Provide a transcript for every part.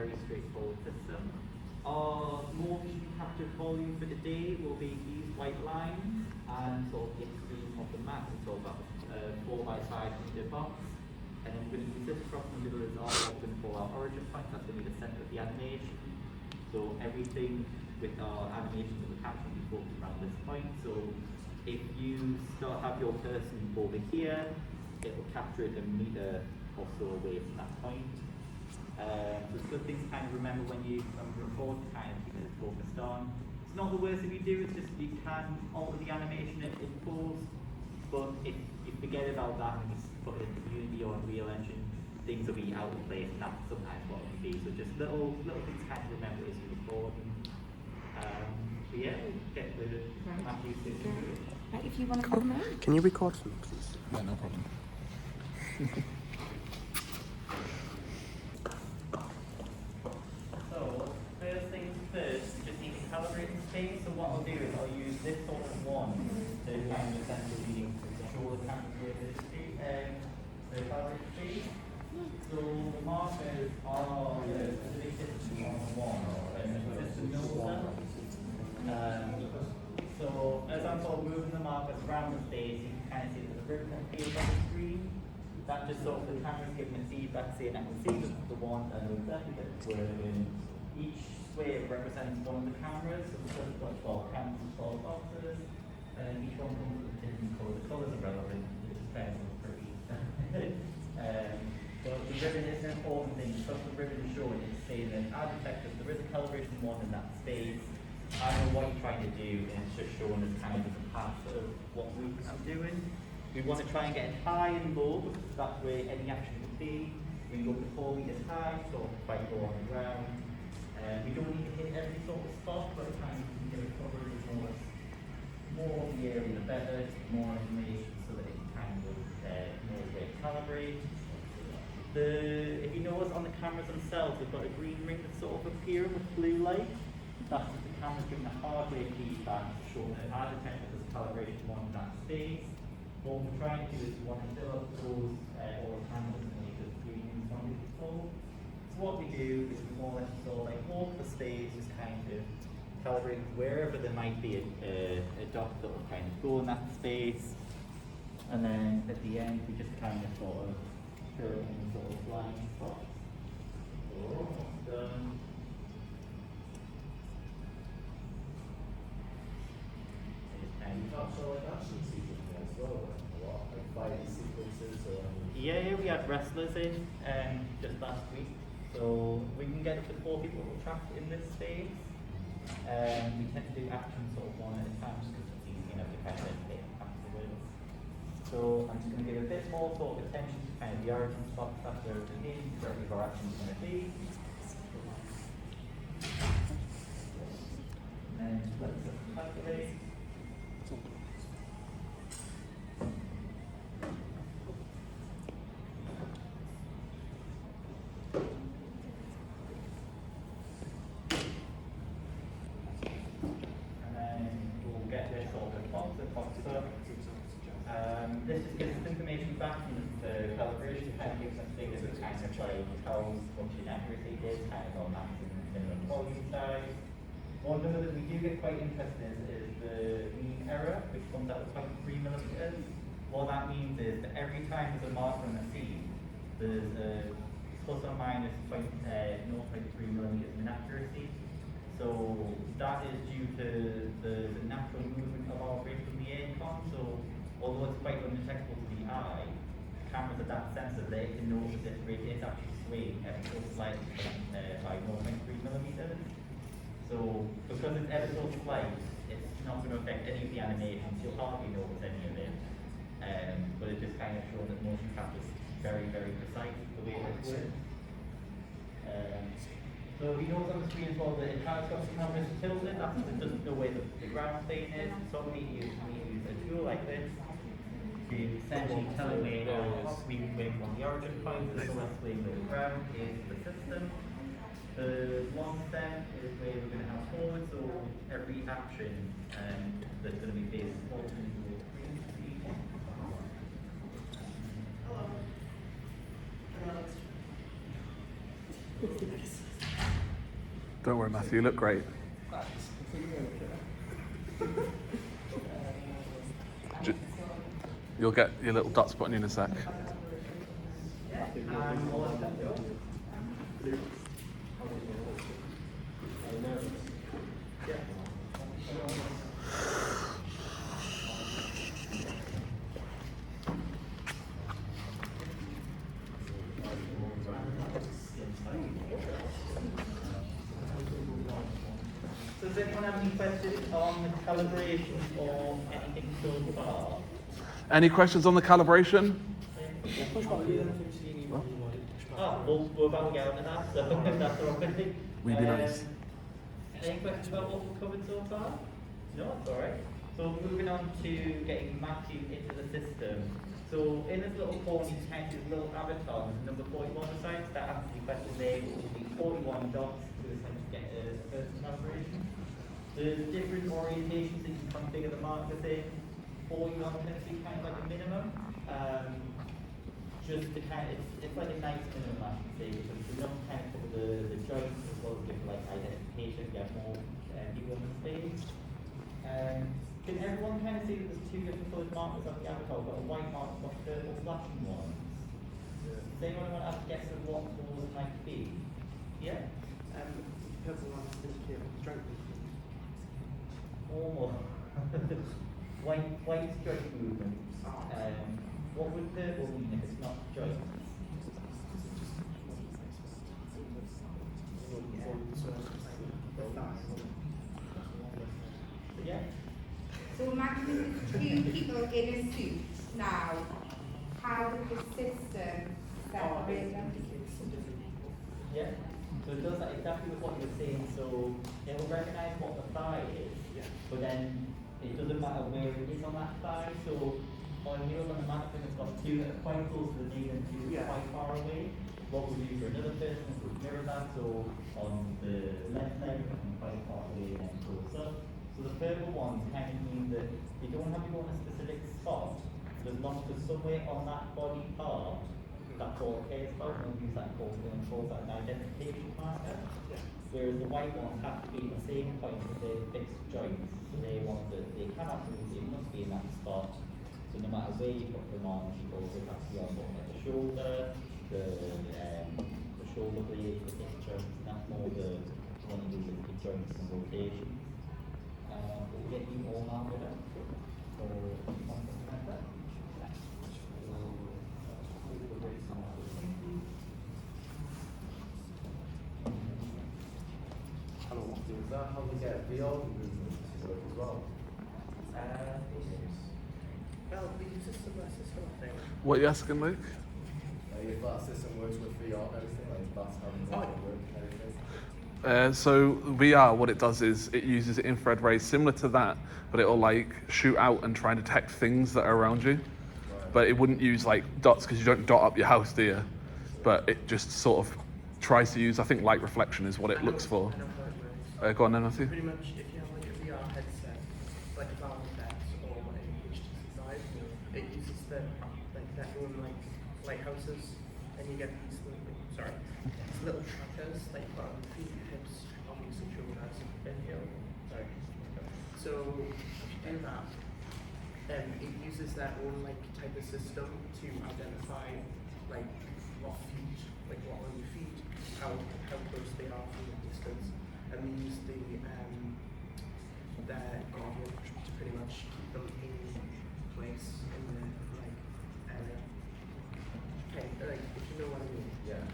very straightforward system. Our motion capture volume for today will be these white lines and sort of the extreme of the map. It's all about 4 by 5 meter box. And then we're going to use this across the middle as our open for our origin point. That's going to be the center of the animation. So everything with our animations of the capture will be focused around this point. So if you start have your person over here, it will capture it a meter or so away from that point. So it's good things to kind of remember when you record, kind of keep it focused on. It's not the worst thing you do, it's just you can alter the animation in post, but if you forget about that and you just put it in Unity or Unreal Engine, things will be out of place, and that's sometimes what it can be. So just little things to kind of remember as you record. But yeah, we'll get the Matthew soon. If you want to come out. Can you record for me, please? Yeah, no problem. So, first things first, you just need to calibrate the space. So what I'll do is I'll use this sort of one to kind of essentially show the camera where the calibrate the space. So the markers are the big distance on the one, and this is no so as I'm sort of moving the markers around the space, you can kind of see that the ribbon appears on the screen. That just sort of the camera's giving a feedback, saying I can see the one and exactly that it's working. Each square represents one of the cameras, so the first got 12 cameras and 12 boxes, and then each one comes with a different colour. The colours are relevant, which is kind of pretty. But the ribbon is an important thing. Because the ribbon is showing, it's saying that as effective, there is a calibration one in that space. I know what you're trying to do, and it's just showing us kind of the path of what we're doing. We want to try and get it high and low, because that way any action can be. We go to 4 meters high, so quite low on the ground. We don't need to hit every sort of spot, but time we can get it covered as more of the area the better, more information so that it kind of knows where to calibrate. If you notice on the cameras themselves, they've got a green ring that's sort of appearing with blue light. That's just the camera's giving a hardware feedback to show that our detector has calibrated one in that space. What we're trying to do is we want to fill up those all the cameras and make the green one full. So what we do is we more or less sort of like walk the space, just kind of calibrate wherever there might be a dot that will kind of go in that space. And then at the end we just kind of sort of fill in sort of blind spots. So done. So like action sequences as well, a lot, like fighting sequences or Yeah, we had wrestlers in just last week, so we can get up to 4 people trapped in this space. We tend to do action sort of one at a time just because it's easy enough to kind of hit afterwards. So I'm just going to give a bit more sort of attention to kind of the origin spots that we're in, where our action's going to be. And then let's calculate. This just gives us information back from the calibration, kind of gives us figures of kind of like how much inaccuracy it is, kind of our maximum minimum volume size. One number that we do get quite interested in is the mean error, which comes out at 0.3 millimeters. What that means is that every time there's a marker in the scene, there's a plus or minus 0.3 millimeters of inaccuracy. So that is due to the natural movement of our brain from the aircon. So although it's quite undetectable to the eye, cameras are that sensitive they can notice this rate is actually swaying ever so slightly by 0.3 millimeters. So because it's ever so slight, it's not going to affect any of the animations. You'll hardly notice any of it. But it just kind of shows that motion capture is very, very precise the way it works. So we know on the screen as well that it has got some cameras tilted, that's because it doesn't know where the ground plane is. So we use a tool like this to essentially tell it where we wing on the origin point, the left wing where the ground is the system. The long step is where we're going to have forward, so every action that's going to be based forward into the green speed. Hello. Don't worry, Matthew, you look great. J- You'll get your little dots button in a sec. And all of that. So does anyone have any questions on the calibration or anything so far? Any questions on the calibration? Oh, well, we're about to get on to that, so that's all right. Will you be nice? Any questions about what we've covered so far? No, it's all right. So moving on to getting Matthew into the system. So in this little form, you type his little avatar, number 41 beside, that answers your question there, it will be 41 dots to essentially get a person calibration. There's different orientations that you can configure the markers in. 41 tends to be kind of like a minimum. Just to kind of, it's like a nice minimum, I should say, because it's enough to kind of cover the joints as well as give like identification, you have more people on the stage. Can everyone kind of see that there's two different coloured markers on the avatar? We've got a white mark and a purple flashing one. Does anyone want to have a guess at what those might be? Yeah? Purple one is indicate strength. Almost. white joint movement. What would purple mean if it's not joint? Yeah? So imagine two people in a suit now. How would the system separate them? Yeah? So it does that exactly with what you were saying. So it will recognise what the thigh is, but then it doesn't matter where it is on that thigh. So on yours on the mannequin, it's got two that are quite close to the knee and two that are quite far away. What we do for another person is we mirror that. So on the left leg, it's quite far away and then close up. So the purple ones kind of mean that you don't have to go on a specific spot, but as long as there's somewhere on that body part, that's all it cares about, and we use that called an identification marker. Whereas the white ones have to be at the same point as their fixed joints. So they want that they cannot move, it must be in that spot. So no matter where you put them on, you also have to be on like the shoulder, the shoulder blade, the hip joints, and that's more the one you do with the joints and rotation. We'll get you all marked up for something like that. Is that how we get VR movements to work as well? Well, we use a similar system, I think. What are you asking, Luke? If that system works with VR and everything, like that's how it's going to work and everything. So VR, what it does is it uses infrared rays similar to that, but it'll like shoot out and try and detect things that are around you. But it wouldn't use like dots because you don't dot up your house, do you? But it just sort of tries to use, I think, light reflection is what it looks for. I know how it works. Go on then, Matthew. Pretty much, if you have like a VR headset, like a Valve Dex or like HTC Vive, it uses the like their own like lighthouses, and you get these little trackers like put on feet, hips, obviously shoulders, and sorry. So if you do that, it uses their own like type of system to identify like what feet, like what on your feet, how close they are from the distance, and we use their guardian to pretty much keep them in place in the like area. Okay, like if you know what I mean. Yeah.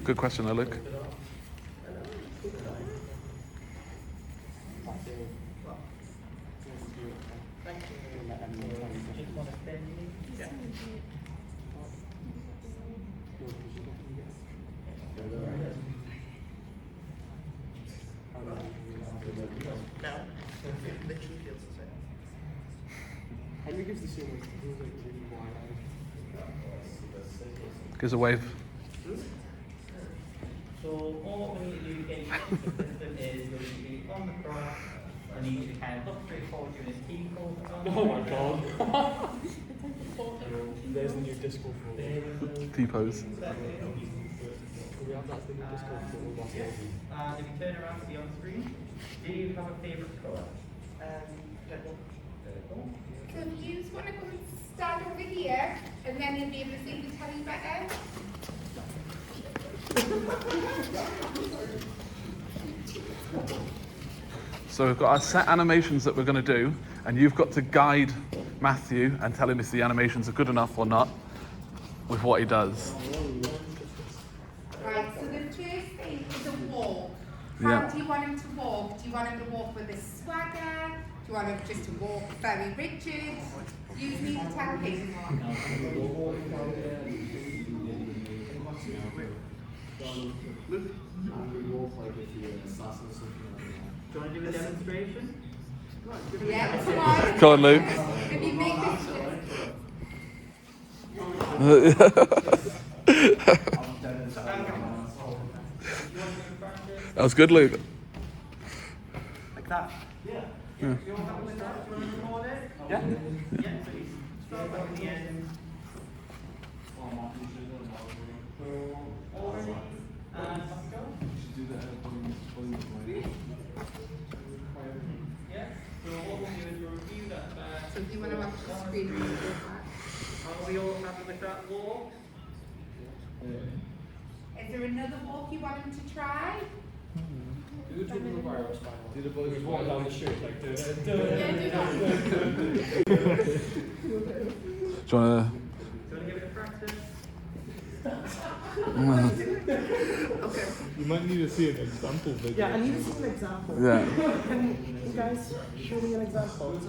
Good question, though, Luke. Thank you. Just want to spend you? Yeah. Now, it literally feels the same. How do you give the same like feels like really wide? Gives a wave. So all we need to do to get you into the system is you'll need to be on the cross, and you need to kind of look straight forward doing a T pose. Oh my god. So There's the new disco floor. T-pose. We have that's the new disco floor. Last Yeah. year. And if you turn around to the on screen, do you have a favourite colour? Purple. Purple. So if you just want to come and stand over here, and then you'll be able to see the telly better. So we've got our set animations that we're going to do, and you've got to guide Matthew and tell him if the animations are good enough or not with what he does. Right, so the first thing is a walk. How Yeah. do you want him to walk? Do you want him to walk with a swagger? Do you want him just to walk very rigid? You need to tell him. Do you want to do a demonstration? Yeah, come on. Come on, Luke. If you make this That was good, Luke. Like that. Yeah. You want that with that? Do you want to record it? Yeah. Yeah, please. Start back at the end. Already. And go. Yeah. So what we'll do is we'll review that first. So if you want to watch the screen, you can go back. Are we all happy with that walk? Is there another walk you want him to try? Do the triple virus final. Do the boys walk down the street like Do you want Do you want to give it a practice? Okay. You might need to see an example video. Yeah, I need to see an example. to? Yeah. Can you guys show me an example?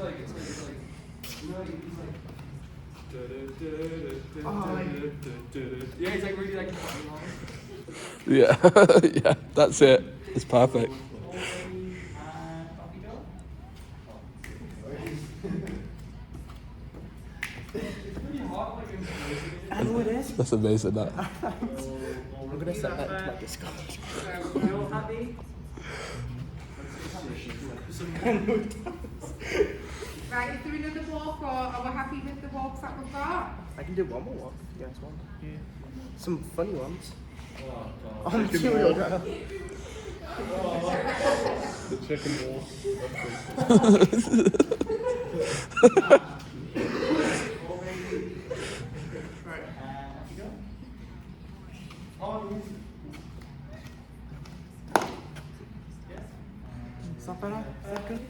Yeah, it's like really like. Yeah. Yeah. That's it. It's perfect. Already. And off you go. I know it is. That's amazing. That. I'm gonna set that to my Discord. Are we all happy? Right, is there another walk, or are we happy with the walks that we've got? I can do one more walk if you guys want. Some funny ones. On the material drive. The chicken wall. Right. And off you go. Oh, yes. Is that better? Is that good?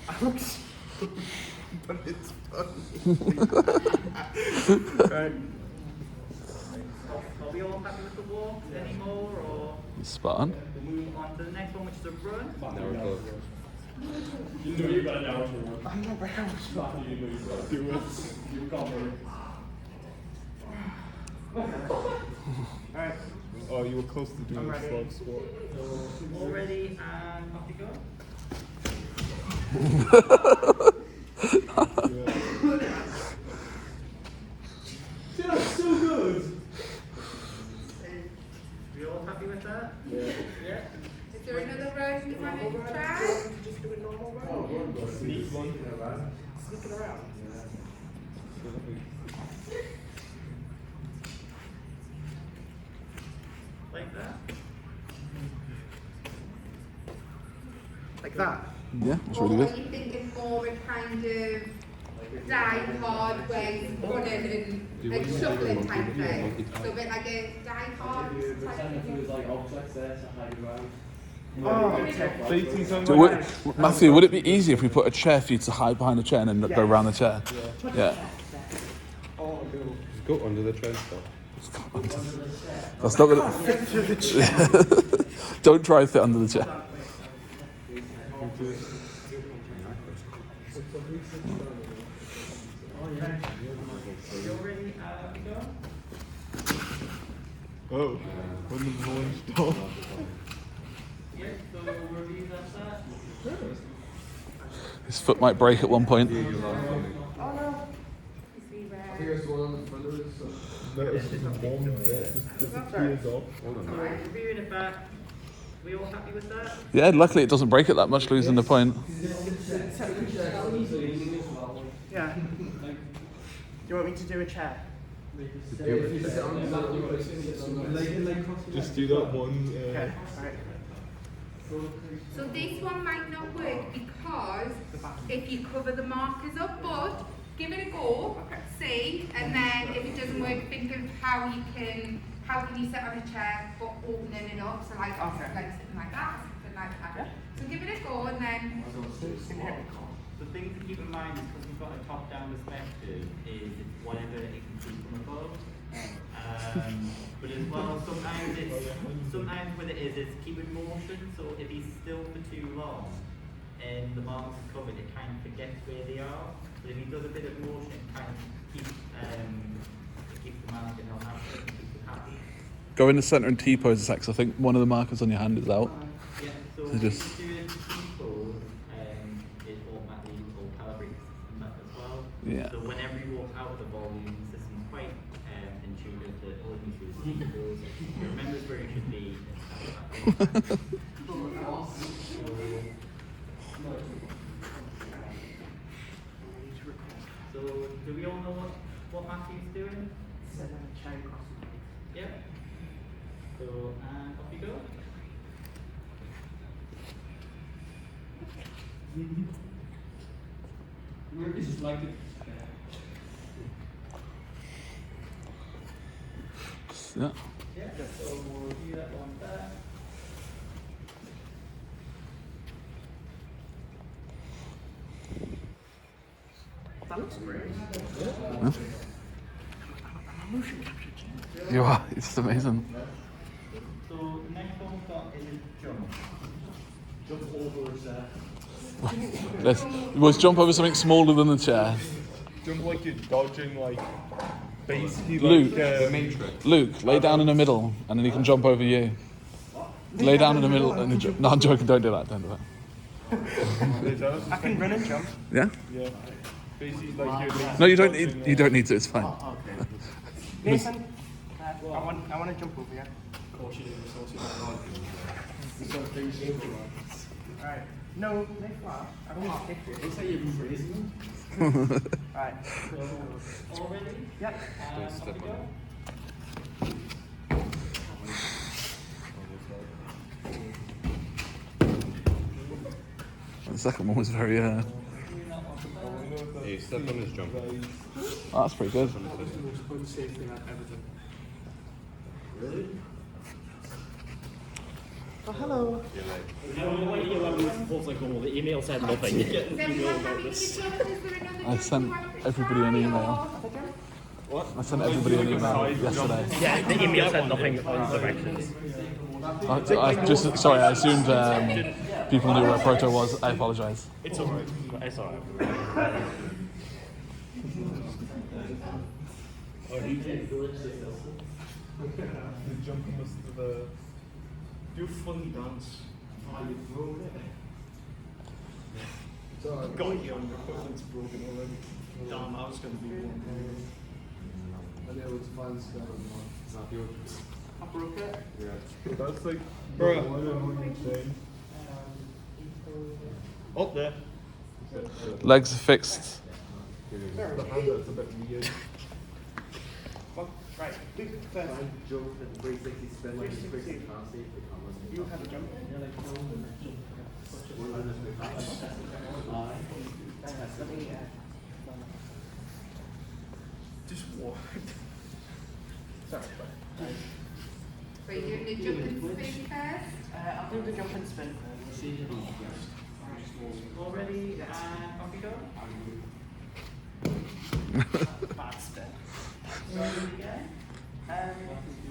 I look stupid, but it's funny. Right. Are we all happy with the walk anymore, or Spot on. we'll move on to the next one, which is a run? You know you got an hour to run. I'm not ready. You know you got to do it. You can't Alright. Oh, you were close to doing I'm a ready. frog squat. All ready, and off you go. That's so good. We all happy with that? Yeah. Yeah. Is there another road you want him to try? Just do it normal road. Sneak one. Sneaking around. Like that? Like that. Yeah. It's Or really are good. you thinking more a kind of die hard way running and shuffling type thing? So a bit like a die hard type thing? Oh, okay. Matthew, would it be easy if we put a chair for you to hide behind the chair and then go around the chair? Yeah. Oh, Go under the train stop. That's not gonna. Don't try and fit under the chair. You all ready, off you go. Oh, when the voice stopped. Yeah, so we'll review that start. His foot might break at one point. Oh no. That was just one bit. Just disappears off. Alright, reviewing it back. We all happy with that? Yeah, luckily it doesn't break it that much, losing the point. Yeah. Do you want me to do a chair? Just do that one. Okay. Alright. So this one might not work because if you cover the markers up, but give it a go, see, and then if it doesn't work, think of how you can sit on a chair but opening it up, so like Okay. like something like that, something like that. Yeah. So give it a go and then The thing to keep in mind is because we've got a top-down perspective, is it's whatever it can see from above. But as well, sometimes what it is keep in motion. So if he's still for too long and the marks are covered, it kind of forgets where they are. But if he does a bit of motion, it kind of keeps the mark in our hand, keeps it happy. Go in the centre and T-pose a sec, 'cause I think one of the markers on your hand is out. Yeah. So So if just- you do it T-pose, it automatically calibrates that as well. Yeah. So whenever you walk out of the volume, the system's quite intuitive that all you need to do is T-pose. It remembers where it should be. So do we all know what Matthew's doing? Sit on a chair across the room. Yep. So and off you go. This is like Yeah. Yeah. So we'll do that one there. That looks great. Huh? You are. It's amazing. So the next one we've got is jump. Jump over a chair. Let's boys jump over something smaller than the chair. Jump like you're dodging, like basically Luke. like Luke, lay down in the middle, and then he can jump over you. Lay down in the middle and then jump. No, I'm joking. Don't do that. Don't do that. I can run and jump. Yeah. Yeah. Basically like you're No, you don't need. You don't need to. It's fine. Okay. Nathan, I want to jump over you. Of course you do, it's also Alright. No, lay flat. I don't want to kick you. It's like you're praising Alright. All ready? Yep. Off you go. The second one was very. Hey, step on his jump. Oh, that's pretty good. the most unsafe thing I've ever done. Really? Oh, hello. The email said nothing. is everyone happy with your job? Is there another I job sent you want to everybody an try, email. or- I sent everybody an email yesterday. Yeah, the email said nothing on directions. I just sorry. I assumed people knew where Proto was. I apologise. It's alright. It's alright. The jump must have do a funny dance. Oh, you broke it. It's alright. Got you on your equipment's broken already. Damn, I was gonna be one. I know it's fine stuff. It's not yours. I broke it. Yeah. That's like, bro, I don't know what you're saying. Up there. Legs are fixed. The hand that's a bit weird. Right. Luke, first. Jump and 360 spin like 360 can't see if the camera's in. You have a jump. Let me, Just what? sorry. So you're doing the jump and spin first? I'll do the jump and spin. All ready? And off you go. Bad spin. Ready again?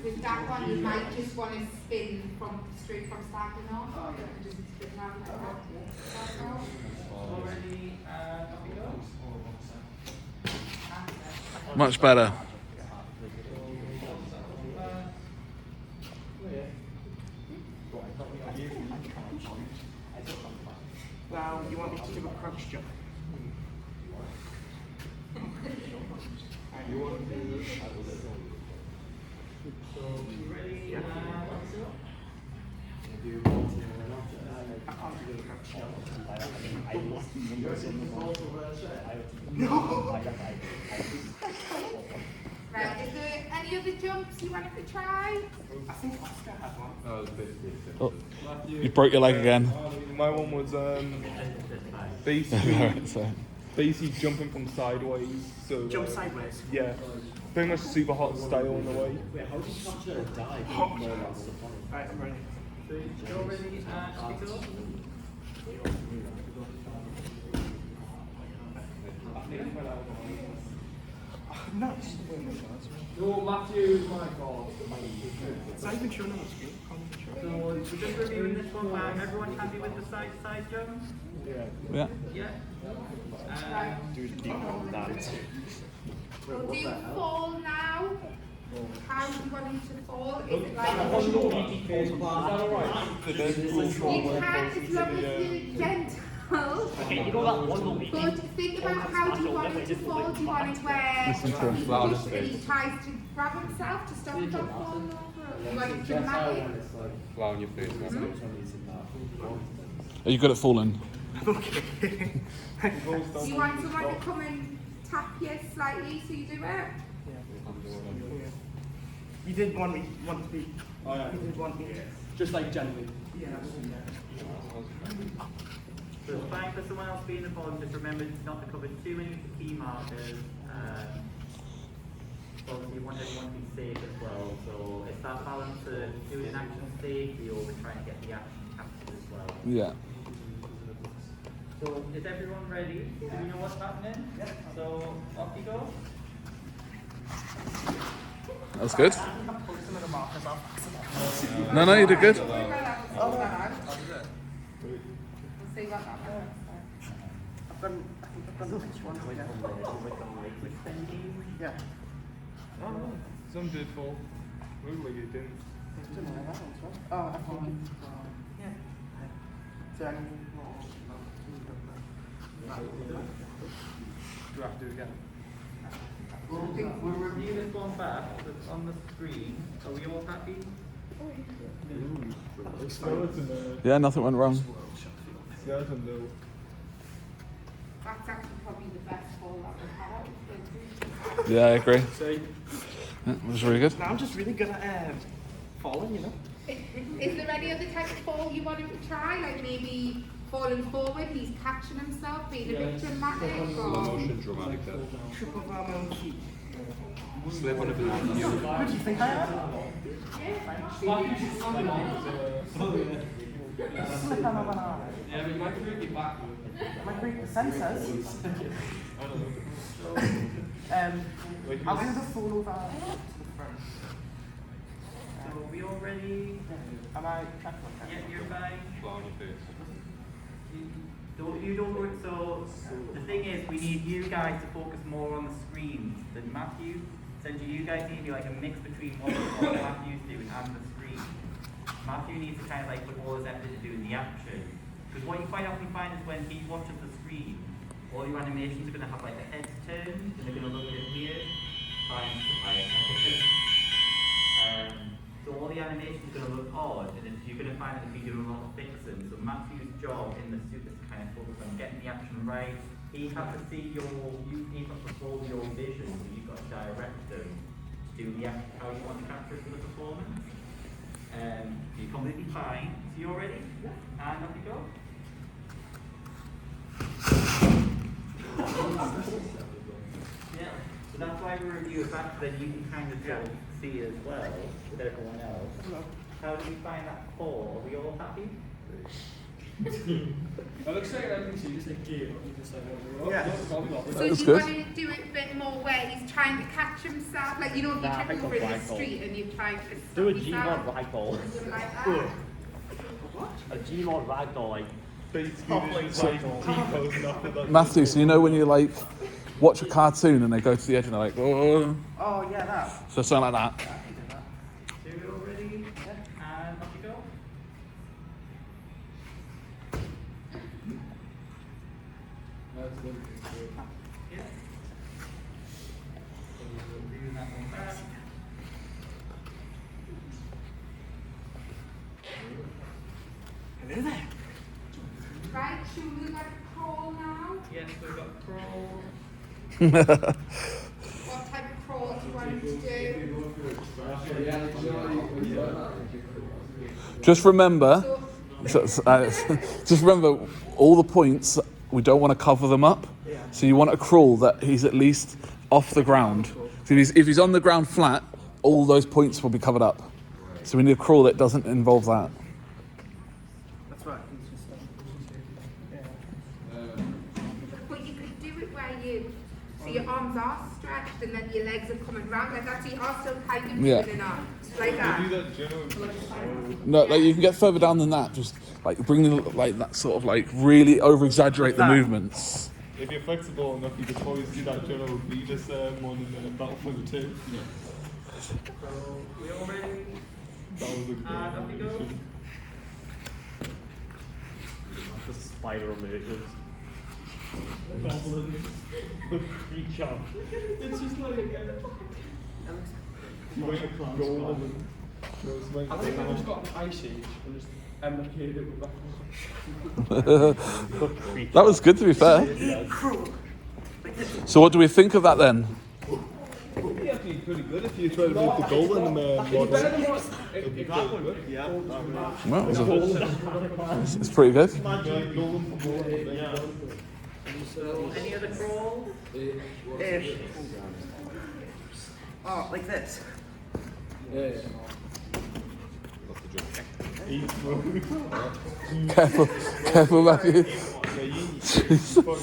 With that one, you might just want to spin straight from starting off, or you can just spin around like that. All ready? And off you go. Much better. Now, you want me to do a crunch jump? You want to do this? So you ready? Yeah. And let's go. If you want to, Right, is there any other jumps you wanted to try? I think Oscar had one. Oh, you broke your leg again. My one was basically basically jumping from sideways. So Jump sideways. yeah, pretty much super hot style in the way. Wait, how do you capture a dive? Right, I'm ready. You already go? No, No, Matthew is my call. it's not even showing on the screen. So we're just reviewing this one back. Everyone happy with the side jump? Yeah. Yeah. Do deep dance. We'll do fall now. How do you want him to fall? Is it like you can as long as you're gentle. Okay, you know that one little But think about how do you want him to fall? Do you want it where Listen to him. he pushes and he tries to grab himself to stop him from falling over? Do you want it dramatic? Flat on your face. Are you good at falling? Do you want someone to come and tap you slightly so you do it? You did want to be. Oh yeah. You did want me. Just like gently. Yeah. So it's fine for someone else being involved, just remember not to cover too many of the key markers. Obviously you want everyone to be safe as well, so it's that balance of doing action safely or we're trying to get the action captured as well. Yeah. So is everyone ready? Do we know what's happening? Yeah. So off you go. That's good. No, you did good. We'll see what happens. I think I've done which one. Yeah. Oh, some did fall. Looked like it didn't. Oh, I think it's. Yeah. So I mean, Do I have to do it again? We'll review this one back. It's on the screen. Are we all happy? Skeleton. Yeah, nothing went wrong. Skeleton though. That's actually probably the best fall that we've had. Yeah, I agree. Say. Yeah, it was really good. now I'm just really good at falling, you know. Is there any other type of fall you want him to try? Like maybe falling forward, he's catching himself, being a bit dramatic, or Dramatic there. Trip over my own feet. Slip on a bit. What do you think I am? Slip on my arm. Yeah, we might bring you back. My great sensors. I'll do the fall over to the front. So are we all ready? Am I tracking? Yeah, you're fine. Flat on your face. You don't work, so the thing is we need you guys to focus more on the screen than Matthew. Essentially you guys need to be like a mix between what Matthew's doing and the screen. Matthew needs to kind of like put all his effort to doing the action. Because what you quite often find is when he watches the screen, all your animations are going to have like the heads turned and they're going to look a bit weird. So all the animations are going to look odd and you're going to find that if you're doing a lot of fixing. So Matthew's job in the suit is to kind of focus on getting the action right. He has to see your, you need to control your vision, so you've got to direct them to do the action how you want to capture it for the performance. You're completely fine. So you're ready? Yeah. And off you go. Yeah. So that's why we review it back, so then you can kind of see it as well with everyone else. Hello. How did you find that fall? Are we all happy? It looks like I can see just like gear. Yeah. so That's do you good. want to do it a bit more where he's trying to catch himself? Like, you know, if you Nah, I trip think over I'll in the ragdoll. street and you're trying to stop Do a yourself. G-mod ragdoll. Something like that. A G-mod ragdoll, like. Basically, just like T-posing after that. Matthew, so you know when you like watch a cartoon and they go to the edge and they're like, oh, Oh yeah, that. so something like that. I can do that. So you're all ready? Yeah. And off you go. That's good. Yeah. So we'll do that one back. Hello there. What type of crawl do you want him to do? Just remember, So, just remember all the points. We don't want to cover them up. So you want a crawl that he's at least off the ground. So if he's on the ground flat, all those points will be covered up. So we need a crawl that doesn't involve that. That's right. but you could do it where so your arms are stretched and then your legs are coming round like that. So you are still kind of Yeah. moving an arm. Like that. No, like you can get further down than that. Just like bring the, like that sort of like really over exaggerate the movements. If you're flexible enough, you could always do that general Venus one in Battlefield 2. So we all ready? That was a good Off we go. animation. The spider on it was creature. It's just like golden. I think I just got an ice age and just emulated it with that. That was good, to be fair. So what do we think of that then? It'd be actually pretty good if you try to make the golden model. It'd be pretty good. Yeah. Well, it's pretty good. Golden for more. Yeah. So any other crawl? Oh, like this. Careful, Matthew. Yeah, you